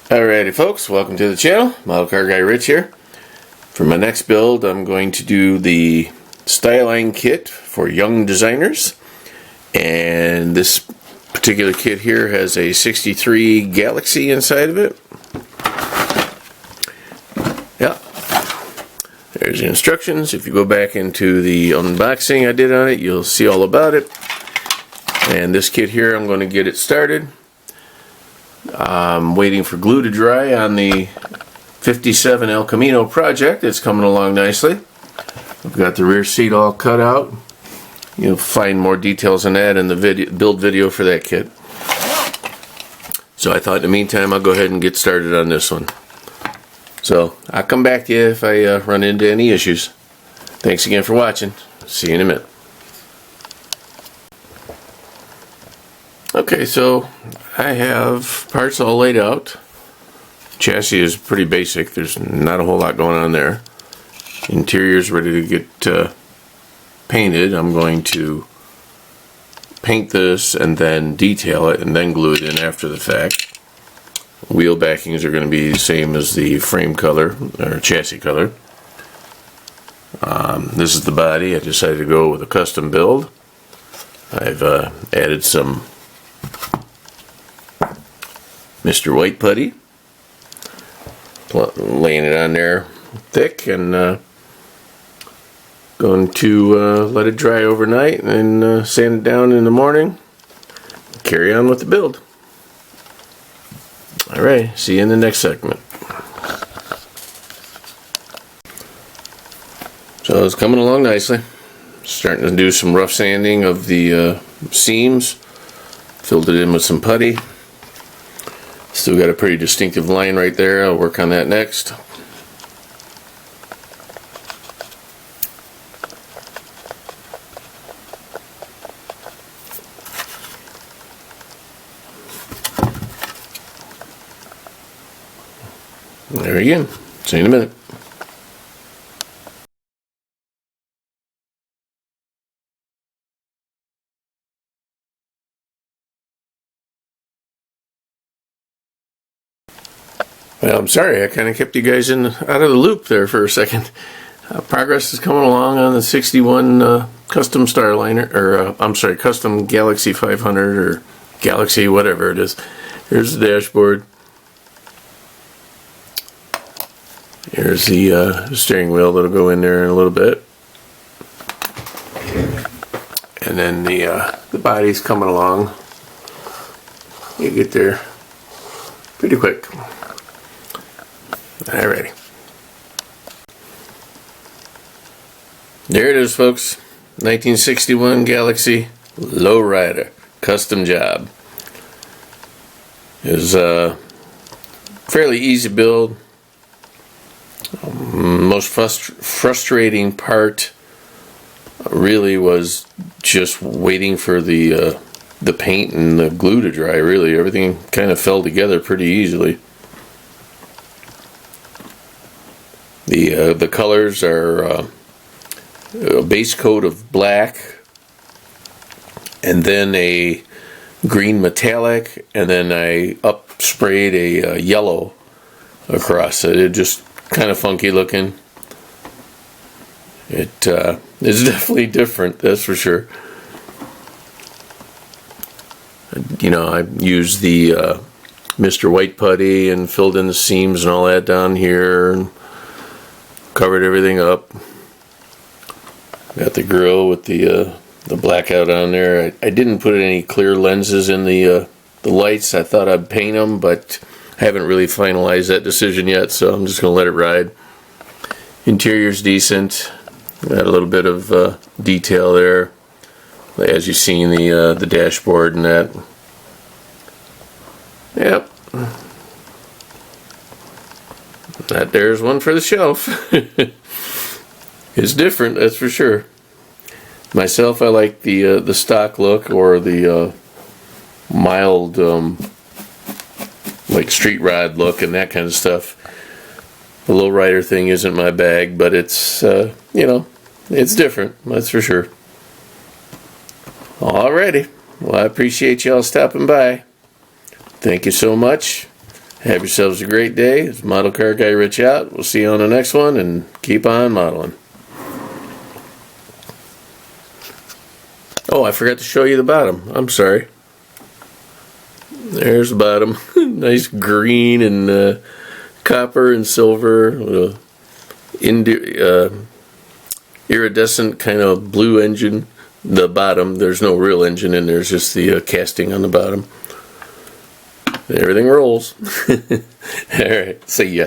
Alrighty folks, welcome to the channel. Model Car Guy Rich here. For my next build, I'm going to do the styling kit for young designers. And this particular kit here has a 63 Galaxie inside of it. Yeah. There's the instructions. If you go back into the unboxing I did on it, you'll see all about it. And this kit here, I'm going to get it started. I'm waiting for glue to dry on the 57 El Camino project. It's coming along nicely. I've got the rear seat all cut out. You'll find more details on that in the build video for that kit. So I thought in the meantime I'll go ahead and get started on this one. So I'll come back to you if I run into any issues. Thanks again for watching. See you in a minute. Okay, so I have parts all laid out. Chassis is pretty basic. There's not a whole lot going on there. Interior's ready to get painted. I'm going to paint this and then detail it and then glue it in after the fact. Wheel backings are going to be the same as the frame color or chassis color. This is the body. I decided to go with a custom build. I've added some Mr. White putty, laying it on there thick, and going to let it dry overnight and then sand it down in the morning. Carry on with the build. Alright, see you in the next segment. So it's coming along nicely. Starting to do some rough sanding of the seams. Filled it in with some putty. Still got a pretty distinctive line right there. I'll work on that next. There we go. See you in a minute. Well, I'm sorry, I kind of kept you guys out of the loop there for a second. Progress is coming along on the 61 custom Starliner, or I'm sorry, custom Galaxie 500 or Galaxie, whatever it is. Here's the dashboard. Here's the steering wheel that'll go in there in a little bit. And then the body's coming along. You get there pretty quick. Alrighty. There it is, folks. 1961 Galaxie Lowrider custom job. It was a fairly easy build. Most frustrating part really was just waiting for the paint and the glue to dry. Really, everything kind of fell together pretty easily. The colors are a base coat of black, and then a green metallic, and then I sprayed a yellow across it. It just kind of funky looking. It is definitely different, that's for sure. You know, I used the Mr. White putty and filled in the seams and all that down here, and covered everything up. Got the grill with the blackout on there. I didn't put any clear lenses in the lights. I thought I'd paint them, but I haven't really finalized that decision yet, so I'm just going to let it ride. Interior's decent. Got a little bit of detail there, as you see in the dashboard and that. Yep. That there's one for the shelf. It's different, that's for sure. Myself, I like the stock look, or the mild like street rod look and that kind of stuff. The lowrider thing isn't my bag, but it's you know, it's different, that's for sure. Alrighty, well, I appreciate y'all stopping by. Thank you so much. Have yourselves a great day. It's Model Car Guy Rich out. We'll see you on the next one, and keep on modeling. Oh, I forgot to show you the bottom. I'm sorry. There's the bottom. Nice green and copper and silver with a iridescent kind of blue engine. The bottom, there's no real engine in there. It's just the casting on the bottom. Everything rolls. All right, see ya.